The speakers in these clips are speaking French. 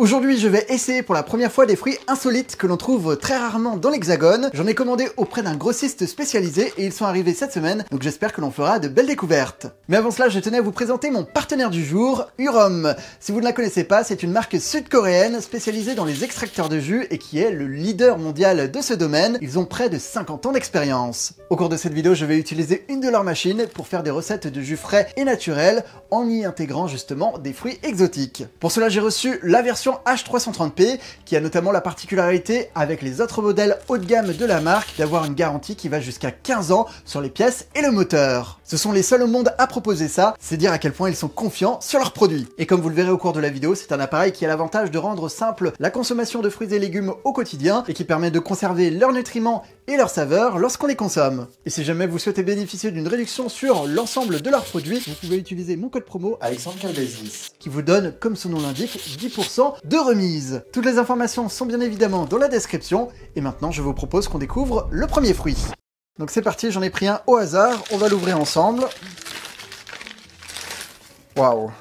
Aujourd'hui, je vais essayer pour la première fois des fruits insolites que l'on trouve très rarement dans l'Hexagone. J'en ai commandé auprès d'un grossiste spécialisé et ils sont arrivés cette semaine, donc j'espère que l'on fera de belles découvertes. Mais avant cela, je tenais à vous présenter mon partenaire du jour, Urom. Si vous ne la connaissez pas, c'est une marque sud-coréenne spécialisée dans les extracteurs de jus et qui est le leader mondial de ce domaine. Ils ont près de 50 ans d'expérience. Au cours de cette vidéo, je vais utiliser une de leurs machines pour faire des recettes de jus frais et naturels en y intégrant justement des fruits exotiques. Pour cela, j'ai reçu la version H330P qui a notamment la particularité avec les autres modèles haut de gamme de la marque d'avoir une garantie qui va jusqu'à 15 ans sur les pièces et le moteur. Ce sont les seuls au monde à proposer ça, c'est dire à quel point ils sont confiants sur leurs produits. Et comme vous le verrez au cours de la vidéo, c'est un appareil qui a l'avantage de rendre simple la consommation de fruits et légumes au quotidien et qui permet de conserver leurs nutriments et leurs saveurs lorsqu'on les consomme. Et si jamais vous souhaitez bénéficier d'une réduction sur l'ensemble de leurs produits, vous pouvez utiliser mon code promo AlexandreCalvez10 qui vous donne, comme son nom l'indique, 10% de remise. Toutes les informations sont bien évidemment dans la description et maintenant je vous propose qu'on découvre le premier fruit. Donc c'est parti, j'en ai pris un au hasard, on va l'ouvrir ensemble. Waouh!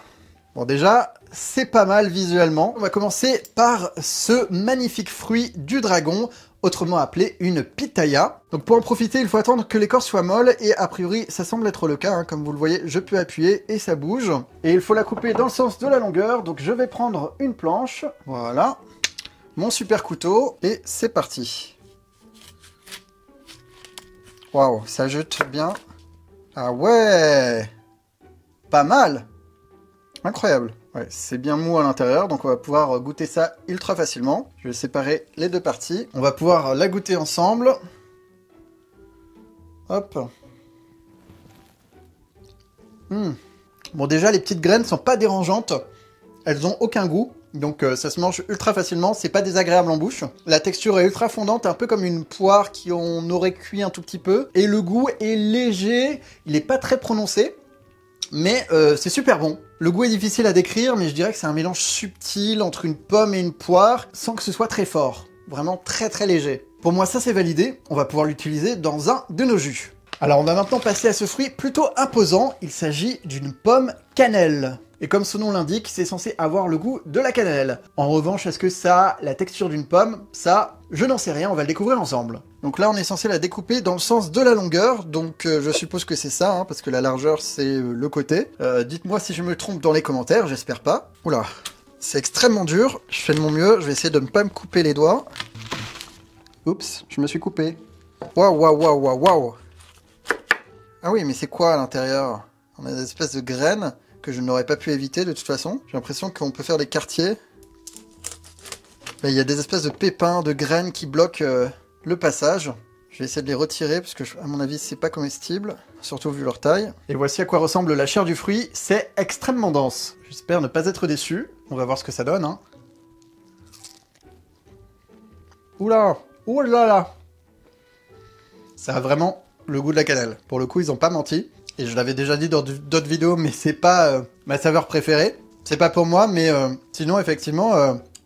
Bon déjà, c'est pas mal visuellement. On va commencer par ce magnifique fruit du dragon, autrement appelé une pitaya. Donc pour en profiter, il faut attendre que l'écorce soit molle, et a priori ça semble être le cas, hein. Comme vous le voyez, je peux appuyer et ça bouge. Et il faut la couper dans le sens de la longueur, donc je vais prendre une planche, voilà, mon super couteau, et c'est parti. Waouh, ça jute bien. Ah ouais! Pas mal! Incroyable. Ouais, c'est bien mou à l'intérieur, donc on va pouvoir goûter ça ultra facilement. Je vais séparer les deux parties. On va pouvoir la goûter ensemble. Hop. Bon, déjà, les petites graines sont pas dérangeantes. Elles ont aucun goût. Donc ça se mange ultra facilement, c'est pas désagréable en bouche. La texture est ultra fondante, un peu comme une poire qu'on aurait cuit un tout petit peu. Et le goût est léger, il est pas très prononcé, mais c'est super bon. Le goût est difficile à décrire, mais je dirais que c'est un mélange subtil entre une pomme et une poire, sans que ce soit très fort. Vraiment très très léger. Pour moi ça c'est validé, on va pouvoir l'utiliser dans un de nos jus. Alors on va maintenant passer à ce fruit plutôt imposant, il s'agit d'une pomme cannelle. Et comme son nom l'indique, c'est censé avoir le goût de la cannelle. En revanche, est-ce que ça a la texture d'une pomme? Ça, je n'en sais rien, on va le découvrir ensemble. Donc là, on est censé la découper dans le sens de la longueur, donc je suppose que c'est ça, hein, parce que la largeur, c'est le côté. Dites-moi si je me trompe dans les commentaires, j'espère pas. Oula, c'est extrêmement dur, je fais de mon mieux, je vais essayer de ne pas me couper les doigts. Oups, je me suis coupé. Waouh, waouh, waouh, waouh, waouh. Ah oui, mais c'est quoi à l'intérieur? On a des espèces de graines que je n'aurais pas pu éviter de toute façon. J'ai l'impression qu'on peut faire des quartiers. Là, il y a des espèces de pépins, de graines qui bloquent le passage. Je vais essayer de les retirer parce que, à mon avis, c'est pas comestible, surtout vu leur taille. Et voici à quoi ressemble la chair du fruit. C'est extrêmement dense. J'espère ne pas être déçu. On va voir ce que ça donne, hein. Oula! Ouh là là! Ça a vraiment le goût de la cannelle. Pour le coup, ils ont pas menti. Et je l'avais déjà dit dans d'autres vidéos, mais c'est pas ma saveur préférée. C'est pas pour moi, mais sinon, effectivement,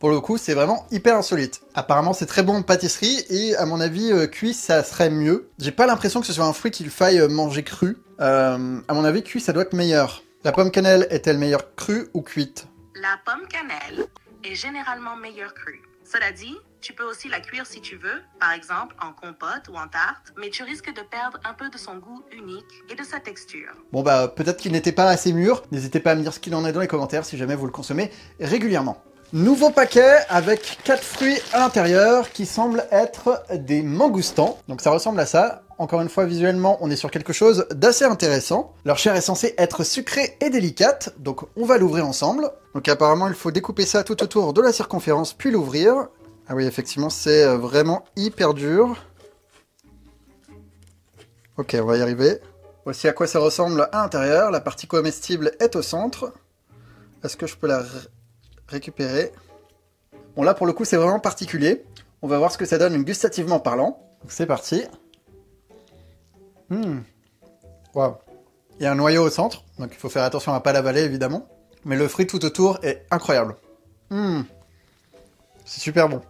pour le coup, c'est vraiment hyper insolite. Apparemment, c'est très bon en pâtisserie, et à mon avis, cuit, ça serait mieux. J'ai pas l'impression que ce soit un fruit qu'il faille manger cru. À mon avis, cuit, ça doit être meilleur. La pomme cannelle est-elle meilleure crue ou cuite? La pomme cannelle est généralement meilleure crue. Cela dit, tu peux aussi la cuire si tu veux, par exemple en compote ou en tarte, mais tu risques de perdre un peu de son goût unique et de sa texture. Bon bah, peut-être qu'il n'était pas assez mûr. N'hésitez pas à me dire ce qu'il en est dans les commentaires si jamais vous le consommez régulièrement. Nouveau paquet avec 4 fruits à l'intérieur qui semblent être des mangoustans. Donc ça ressemble à ça. Encore une fois, visuellement, on est sur quelque chose d'assez intéressant. Leur chair est censée être sucrée et délicate, donc on va l'ouvrir ensemble. Donc apparemment, il faut découper ça tout autour de la circonférence, puis l'ouvrir. Ah oui, effectivement, c'est vraiment hyper dur. Ok, on va y arriver. Voici à quoi ça ressemble à l'intérieur. La partie comestible est au centre. Est-ce que je peux la récupérer? Bon, là, pour le coup, c'est vraiment particulier. On va voir ce que ça donne gustativement parlant. C'est parti. Waouh. Il y a un noyau au centre, donc il faut faire attention à ne pas l'avaler, évidemment. Mais le fruit tout autour est incroyable. C'est super bon.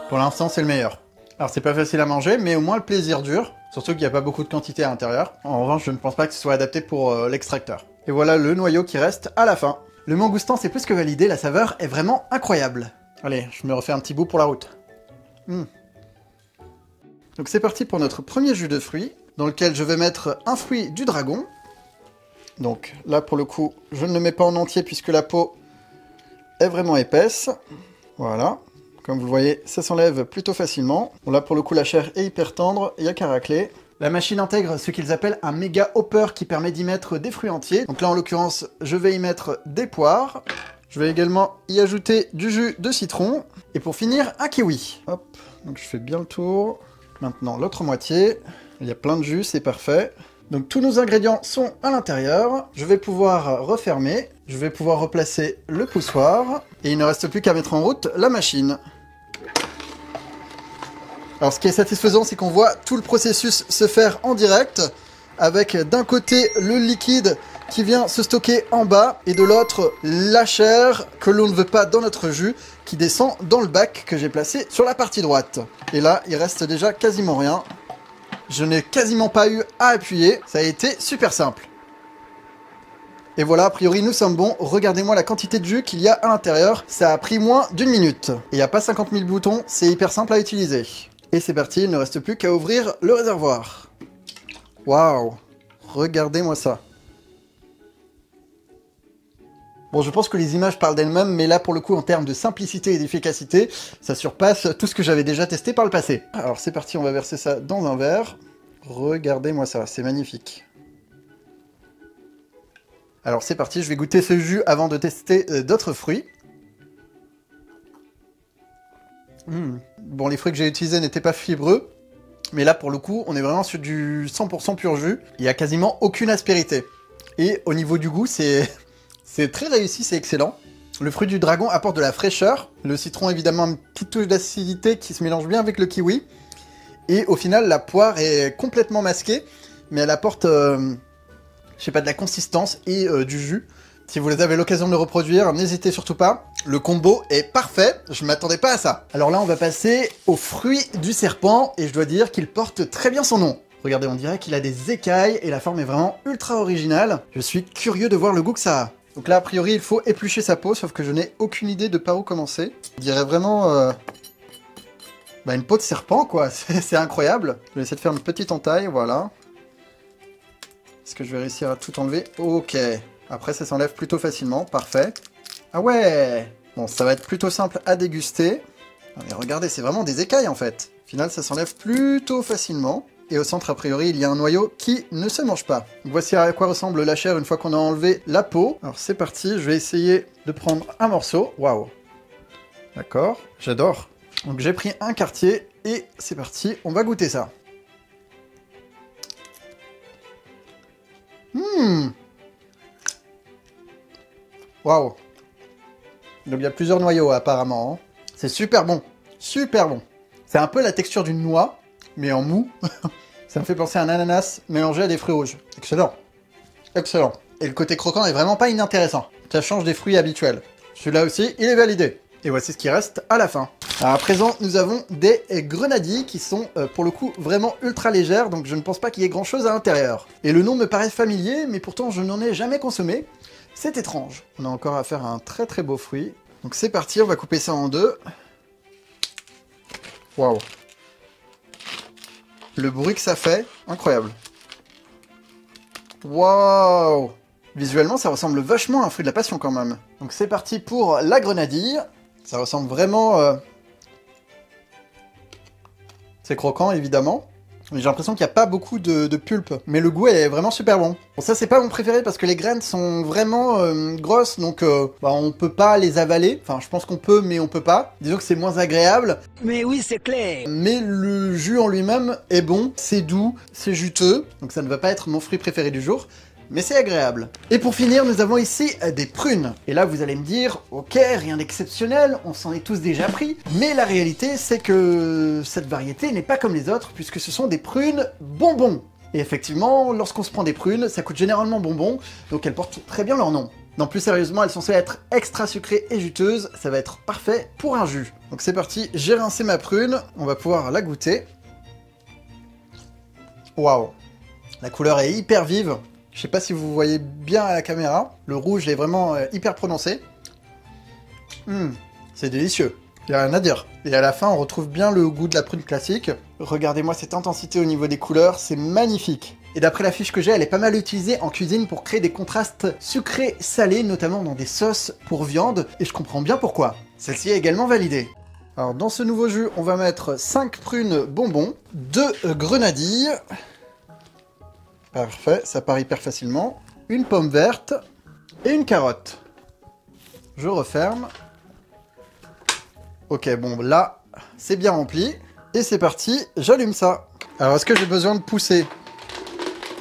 Pour l'instant, c'est le meilleur. Alors, c'est pas facile à manger, mais au moins le plaisir dure. Surtout qu'il n'y a pas beaucoup de quantité à l'intérieur. En revanche, je ne pense pas que ce soit adapté pour l'extracteur. Et voilà le noyau qui reste à la fin. Le mangoustan c'est plus que validé, la saveur est vraiment incroyable. Allez, je me refais un petit bout pour la route. Donc c'est parti pour notre premier jus de fruits, dans lequel je vais mettre un fruit du dragon. Donc là pour le coup, je ne le mets pas en entier puisque la peau est vraiment épaisse. Voilà, comme vous le voyez, ça s'enlève plutôt facilement. Bon, là pour le coup, la chair est hyper tendre, il n'y a qu'à racler. La machine intègre ce qu'ils appellent un méga hopper qui permet d'y mettre des fruits entiers. Donc là en l'occurrence, je vais y mettre des poires. Je vais également y ajouter du jus de citron. Et pour finir, un kiwi. Hop, donc je fais bien le tour. Maintenant l'autre moitié. Il y a plein de jus, c'est parfait. Donc tous nos ingrédients sont à l'intérieur. Je vais pouvoir refermer. Je vais pouvoir replacer le poussoir. Et il ne reste plus qu'à mettre en route la machine. Alors ce qui est satisfaisant, c'est qu'on voit tout le processus se faire en direct. Avec d'un côté le liquide qui vient se stocker en bas. Et de l'autre, la chair que l'on ne veut pas dans notre jus qui descend dans le bac que j'ai placé sur la partie droite. Et là, il reste déjà quasiment rien. Je n'ai quasiment pas eu à appuyer, ça a été super simple. Et voilà, a priori nous sommes bons, regardez-moi la quantité de jus qu'il y a à l'intérieur, ça a pris moins d'1 minute. Et il n'y a pas 50 000 boutons, c'est hyper simple à utiliser. Et c'est parti, il ne reste plus qu'à ouvrir le réservoir. Waouh, regardez-moi ça. Bon, je pense que les images parlent d'elles-mêmes, mais là, pour le coup, en termes de simplicité et d'efficacité, ça surpasse tout ce que j'avais déjà testé par le passé. Alors, c'est parti, on va verser ça dans un verre. Regardez-moi ça, c'est magnifique. Alors, c'est parti, je vais goûter ce jus avant de tester d'autres fruits. Bon, les fruits que j'ai utilisés n'étaient pas fibreux, mais là, pour le coup, on est vraiment sur du 100% pur jus. Il n'y a quasiment aucune aspérité. Et au niveau du goût, c'est très réussi, c'est excellent. Le fruit du dragon apporte de la fraîcheur. Le citron, évidemment, une petite touche d'acidité qui se mélange bien avec le kiwi. Et au final, la poire est complètement masquée, mais elle apporte, je sais pas, de la consistance et du jus. Si vous avez l'occasion de le reproduire, n'hésitez surtout pas. Le combo est parfait, je m'attendais pas à ça. Alors là, on va passer au fruit du serpent, et je dois dire qu'il porte très bien son nom. Regardez, on dirait qu'il a des écailles, et la forme est vraiment ultra originale. Je suis curieux de voir le goût que ça a. Donc là, a priori, il faut éplucher sa peau, sauf que je n'ai aucune idée de par où commencer. On dirait vraiment une peau de serpent, quoi. C'est incroyable. Je vais essayer de faire une petite entaille, voilà. Est-ce que je vais réussir à tout enlever? Ok. Après, ça s'enlève plutôt facilement, parfait. Ah ouais! Bon, ça va être plutôt simple à déguster. Mais regardez, c'est vraiment des écailles, en fait. Au final, ça s'enlève plutôt facilement. Et au centre, a priori, il y a un noyau qui ne se mange pas. Donc voici à quoi ressemble la chair une fois qu'on a enlevé la peau. Alors c'est parti, je vais essayer de prendre un morceau. Waouh! D'accord, j'adore. Donc j'ai pris un quartier et c'est parti, on va goûter ça. Waouh! Donc il y a plusieurs noyaux apparemment. C'est super bon, super bon. C'est un peu la texture d'une noix, mais en mou. Ça me fait penser à un ananas mélangé à des fruits rouges. Excellent. Excellent. Et le côté croquant est vraiment pas inintéressant. Ça change des fruits habituels. Celui-là aussi, il est validé. Et voici ce qui reste à la fin. Alors à présent, nous avons des grenadilles qui sont pour le coup vraiment ultra légères, donc je ne pense pas qu'il y ait grand chose à l'intérieur. Et le nom me paraît familier, mais pourtant je n'en ai jamais consommé. C'est étrange. On a encore affaire à un très très beau fruit. Donc c'est parti, on va couper ça en deux. Waouh. Le bruit que ça fait, incroyable. Waouh! Visuellement, ça ressemble vachement à un fruit de la passion quand même. Donc c'est parti pour la grenadille. Ça ressemble vraiment... C'est croquant, évidemment. Mais j'ai l'impression qu'il n'y a pas beaucoup de pulpe. Mais le goût est vraiment super bon. Bon, ça, c'est pas mon préféré parce que les graines sont vraiment grosses. Donc, on peut pas les avaler. Enfin, je pense qu'on peut, mais on peut pas. Disons que c'est moins agréable. Mais oui, c'est clair. Mais le jus en lui-même est bon. C'est doux, c'est juteux. Donc ça ne va pas être mon fruit préféré du jour. Mais c'est agréable. Et pour finir, nous avons ici des prunes. Et là, vous allez me dire, ok, rien d'exceptionnel, on s'en est tous déjà pris. Mais la réalité, c'est que cette variété n'est pas comme les autres, puisque ce sont des prunes bonbons. Et effectivement, lorsqu'on se prend des prunes, ça coûte généralement bonbons, donc elles portent très bien leur nom. Non, plus sérieusement, elles sont censées être extra sucrées et juteuses, ça va être parfait pour un jus. Donc c'est parti, j'ai rincé ma prune, on va pouvoir la goûter. Waouh, la couleur est hyper vive. Je sais pas si vous voyez bien à la caméra. Le rouge est vraiment hyper prononcé. C'est délicieux. Il n'y a rien à dire. Et à la fin, on retrouve bien le goût de la prune classique. Regardez-moi cette intensité au niveau des couleurs, c'est magnifique. Et d'après la fiche que j'ai, elle est pas mal utilisée en cuisine pour créer des contrastes sucrés-salés, notamment dans des sauces pour viande, et je comprends bien pourquoi. Celle-ci est également validée. Alors dans ce nouveau jus, on va mettre 5 prunes bonbons, 2 grenadilles, parfait, ça part hyper facilement, une pomme verte et une carotte. Je referme. Ok, bon là, c'est bien rempli. Et c'est parti, j'allume ça. Alors est-ce que j'ai besoin de pousser ?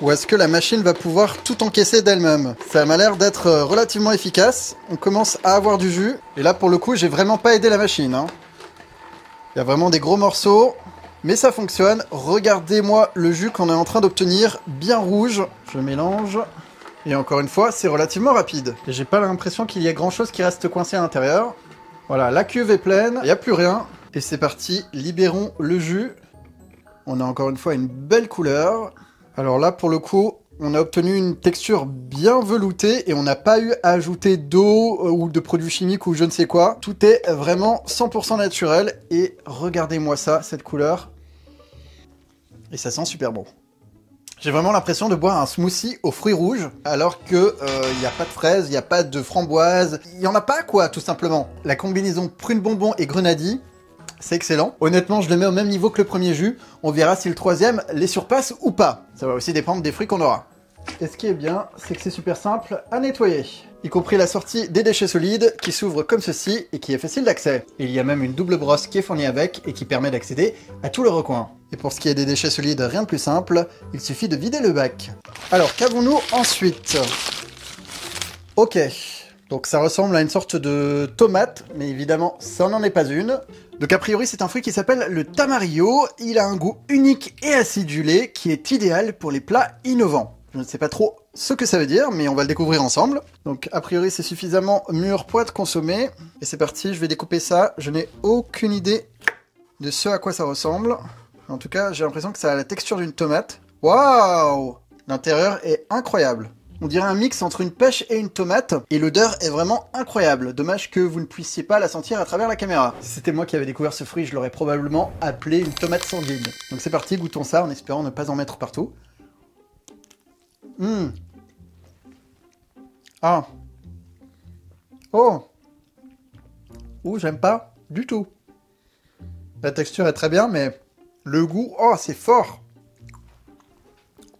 Ou est-ce que la machine va pouvoir tout encaisser d'elle-même? Ça m'a l'air d'être relativement efficace. On commence à avoir du jus. Et là, pour le coup, j'ai vraiment pas aidé la machine. Il y a vraiment des gros morceaux. Mais ça fonctionne. Regardez-moi le jus qu'on est en train d'obtenir. Bien rouge. Je mélange. Et encore une fois, c'est relativement rapide. Et j'ai pas l'impression qu'il y ait grand-chose qui reste coincé à l'intérieur. Voilà, la cuve est pleine. Il n'y a plus rien. Et c'est parti. Libérons le jus. On a encore une fois une belle couleur. Alors là, pour le coup, on a obtenu une texture bien veloutée et on n'a pas eu à ajouter d'eau ou de produits chimiques ou je ne sais quoi. Tout est vraiment 100% naturel et regardez-moi ça, cette couleur. Et ça sent super bon. J'ai vraiment l'impression de boire un smoothie aux fruits rouges alors que il n'y a pas de fraises, il n'y a pas de framboises, il n'y en a pas quoi, tout simplement. La combinaison prune bonbon et grenadille, c'est excellent. Honnêtement, je le mets au même niveau que le premier jus. On verra si le troisième les surpasse ou pas. Ça va aussi dépendre des fruits qu'on aura. Et ce qui est bien, c'est que c'est super simple à nettoyer. Y compris la sortie des déchets solides qui s'ouvre comme ceci et qui est facile d'accès. Il y a même une double brosse qui est fournie avec et qui permet d'accéder à tout le recoin. Et pour ce qui est des déchets solides, rien de plus simple, il suffit de vider le bac. Alors, qu'avons-nous ensuite? Ok. Donc ça ressemble à une sorte de tomate, mais évidemment, ça n'en est pas une. Donc a priori, c'est un fruit qui s'appelle le tamarillo. Il a un goût unique et acidulé qui est idéal pour les plats innovants. Je ne sais pas trop ce que ça veut dire, mais on va le découvrir ensemble. Donc a priori, c'est suffisamment mûr pour être consommé. Et c'est parti, je vais découper ça. Je n'ai aucune idée de ce à quoi ça ressemble. En tout cas, j'ai l'impression que ça a la texture d'une tomate. Waouh! L'intérieur est incroyable. On dirait un mix entre une pêche et une tomate, et l'odeur est vraiment incroyable. Dommage que vous ne puissiez pas la sentir à travers la caméra. Si c'était moi qui avais découvert ce fruit, je l'aurais probablement appelé une tomate sanguine. Donc c'est parti, goûtons ça en espérant ne pas en mettre partout. Ah. Oh. Ouh, j'aime pas du tout. La texture est très bien, mais le goût, oh, c'est fort.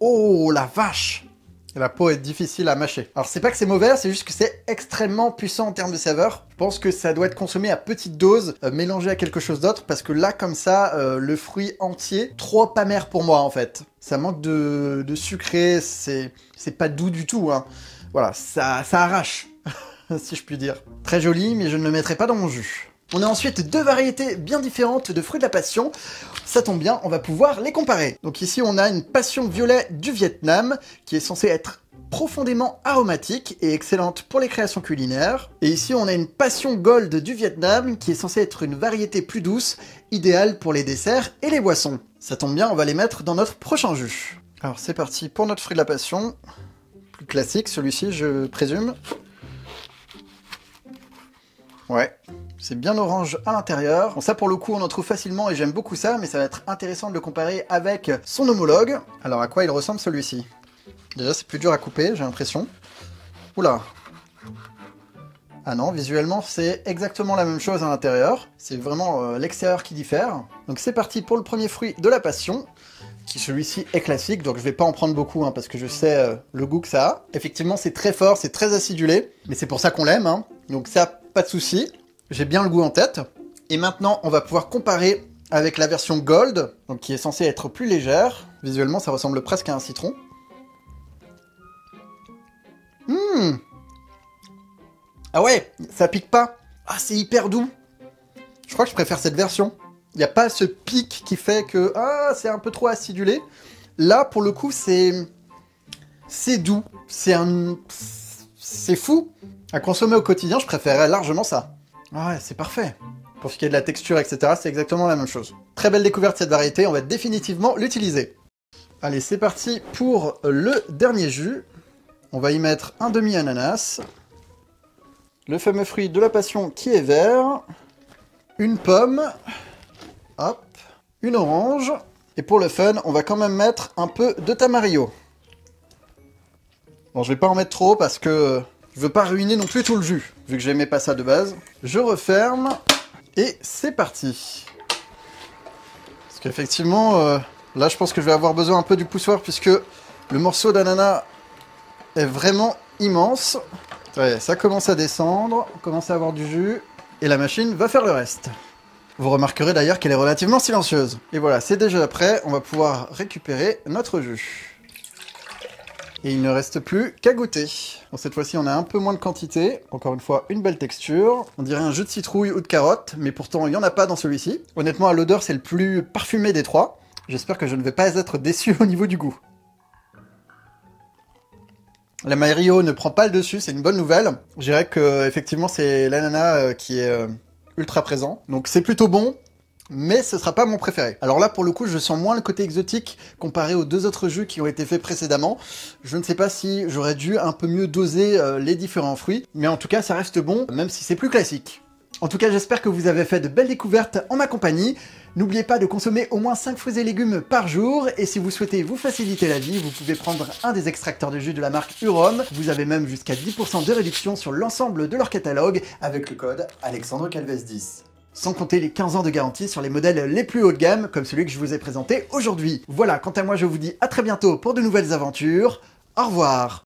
Oh, la vache. La peau est difficile à mâcher. Alors c'est pas que c'est mauvais, c'est juste que c'est extrêmement puissant en termes de saveur. Je pense que ça doit être consommé à petite dose, mélangé à quelque chose d'autre, parce que là, comme ça, le fruit entier, trop amer pour moi en fait. Ça manque de sucré, c'est pas doux du tout. Hein. Voilà, ça arrache, si je puis dire. Très joli, mais je ne le mettrai pas dans mon jus. On a ensuite deux variétés bien différentes de fruits de la passion. Ça tombe bien, on va pouvoir les comparer. Donc ici, on a une passion violet du Vietnam qui est censée être profondément aromatique et excellente pour les créations culinaires. Et ici, on a une passion gold du Vietnam qui est censée être une variété plus douce, idéale pour les desserts et les boissons. Ça tombe bien, on va les mettre dans notre prochain jus. Alors c'est parti pour notre fruit de la passion. Plus classique, celui-ci, je présume. Ouais. C'est bien orange à l'intérieur. Bon, ça pour le coup on en trouve facilement et j'aime beaucoup ça, mais ça va être intéressant de le comparer avec son homologue. Alors à quoi il ressemble celui-ci? Déjà c'est plus dur à couper, j'ai l'impression. Oula. Ah non, visuellement c'est exactement la même chose à l'intérieur. C'est vraiment l'extérieur qui diffère. Donc c'est parti pour le premier fruit de la passion, qui celui-ci est classique, donc je vais pas en prendre beaucoup, hein, parce que je sais le goût que ça a. Effectivement c'est très fort, c'est très acidulé, mais c'est pour ça qu'on l'aime, hein. Donc ça, pas de souci. J'ai bien le goût en tête. Et maintenant, on va pouvoir comparer avec la version Gold, donc qui est censée être plus légère. Visuellement, ça ressemble presque à un citron. Ah ouais, ça pique pas. Ah, c'est hyper doux. Je crois que je préfère cette version. Il n'y a pas ce pic qui fait que c'est un peu trop acidulé. Là, pour le coup, c'est doux. C'est fou. À consommer au quotidien, je préférerais largement ça. Ah ouais, c'est parfait. Pour ce qui est de la texture, etc., c'est exactement la même chose. Très belle découverte cette variété, on va définitivement l'utiliser. Allez, c'est parti pour le dernier jus. On va y mettre un demi-ananas, le fameux fruit de la passion qui est vert, une pomme, hop, une orange, et pour le fun, on va quand même mettre un peu de tamarillo. Bon, je vais pas en mettre trop parce que je veux pas ruiner non plus tout le jus, vu que j'aimais pas ça de base. Je referme, et c'est parti. Parce qu'effectivement, là je pense que je vais avoir besoin un peu du poussoir, puisque le morceau d'ananas est vraiment immense. Ouais, ça commence à descendre, on commence à avoir du jus, et la machine va faire le reste. Vous remarquerez d'ailleurs qu'elle est relativement silencieuse. Et voilà, c'est déjà prêt, on va pouvoir récupérer notre jus. Et il ne reste plus qu'à goûter. Bon, cette fois-ci, on a un peu moins de quantité. Encore une fois, une belle texture. On dirait un jus de citrouille ou de carotte, mais pourtant, il n'y en a pas dans celui-ci. Honnêtement, à l'odeur, c'est le plus parfumé des trois. J'espère que je ne vais pas être déçu au niveau du goût. La Mario ne prend pas le dessus, c'est une bonne nouvelle. Je dirais que effectivement c'est l'ananas qui est ultra présent. Donc c'est plutôt bon, mais ce sera pas mon préféré. Alors là pour le coup je sens moins le côté exotique comparé aux deux autres jus qui ont été faits précédemment. Je ne sais pas si j'aurais dû un peu mieux doser les différents fruits, mais en tout cas ça reste bon, même si c'est plus classique. En tout cas, j'espère que vous avez fait de belles découvertes en ma compagnie. N'oubliez pas de consommer au moins 5 fruits et légumes par jour. Et si vous souhaitez vous faciliter la vie, vous pouvez prendre un des extracteurs de jus de la marque Urom. Vous avez même jusqu'à 10% de réduction sur l'ensemble de leur catalogue avec le code AlexandreCalves10. Sans compter les 15 ans de garantie sur les modèles les plus haut de gamme, comme celui que je vous ai présenté aujourd'hui. Voilà, quant à moi, je vous dis à très bientôt pour de nouvelles aventures. Au revoir!